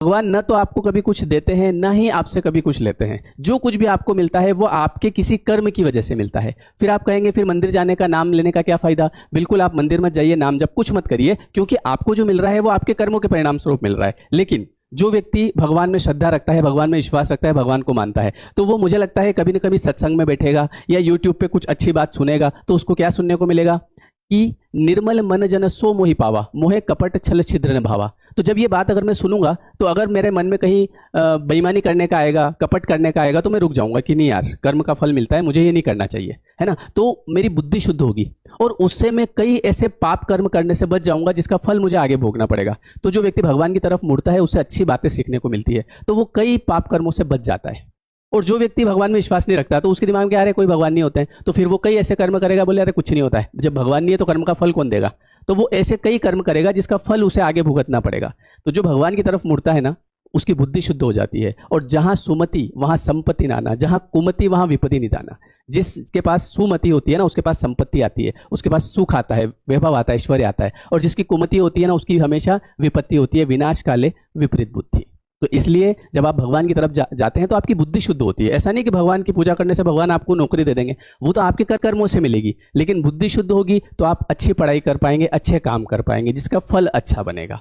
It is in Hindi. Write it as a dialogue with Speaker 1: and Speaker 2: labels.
Speaker 1: भगवान न तो आपको कभी कुछ देते हैं, ना ही आपसे कभी कुछ लेते हैं। जो कुछ भी आपको मिलता है वो आपके किसी कर्म की वजह से मिलता है। फिर आप कहेंगे फिर मंदिर जाने का, नाम लेने का क्या फायदा? बिल्कुल, आप मंदिर मत जाइए, नाम जब कुछ मत करिए, क्योंकि आपको जो मिल रहा है वो आपके कर्मों के परिणाम स्वरूप मिल रहा है। लेकिन जो व्यक्ति भगवान में श्रद्धा रखता है, भगवान में विश्वास रखता है, भगवान को मानता है, तो वो मुझे लगता है कभी न कभी सत्संग में बैठेगा या यूट्यूब पे कुछ अच्छी बात सुनेगा, तो उसको क्या सुनने को मिलेगा कि निर्मल मन जन सो मोहि पावा, मोहे कपट छल छिद्र न भावा। तो जब ये बात अगर मैं सुनूंगा, तो अगर मेरे मन में कहीं बेईमानी करने का आएगा, कपट करने का आएगा, तो मैं रुक जाऊंगा कि नहीं यार, कर्म का फल मिलता है, मुझे ये नहीं करना चाहिए, है ना। तो मेरी बुद्धि शुद्ध होगी और उससे मैं कई ऐसे पाप कर्म करने से बच जाऊंगा जिसका फल मुझे आगे भोगना पड़ेगा। तो जो व्यक्ति भगवान की तरफ मुड़ता है उससे अच्छी बातें सीखने को मिलती है, तो वो कई पाप कर्मों से बच जाता है। और जो व्यक्ति भगवान में विश्वास नहीं रखता, तो उसके दिमाग में क्या आ रहा है, कोई भगवान नहीं होते हैं, तो फिर वो कई ऐसे कर्म करेगा, बोले अरे कुछ नहीं होता है, जब भगवान नहीं है तो कर्म का फल कौन देगा। तो वो ऐसे कई कर्म करेगा जिसका फल उसे आगे भुगतना पड़ेगा। तो जो भगवान की तरफ मुड़ता है ना, उसकी बुद्धि शुद्ध हो जाती है। और जहां सुमति वहां संपत्ति नाना, जहां कुमति वहां विपत्ति निदाना। जिसके पास सुमति होती है ना, उसके पास संपत्ति आती है, उसके पास सुख आता है, वैभव आता है, ऐश्वर्य आता है। और जिसकी कुमति होती है ना, उसकी हमेशा विपत्ति होती है, विनाश काले विपरीत बुद्धि। तो इसलिए जब आप भगवान की तरफ जाते हैं तो आपकी बुद्धि शुद्ध होती है। ऐसा नहीं कि भगवान की पूजा करने से भगवान आपको नौकरी दे देंगे, वो तो आपके कर्मों से मिलेगी, लेकिन बुद्धि शुद्ध होगी तो आप अच्छी पढ़ाई कर पाएंगे, अच्छे काम कर पाएंगे, जिसका फल अच्छा बनेगा।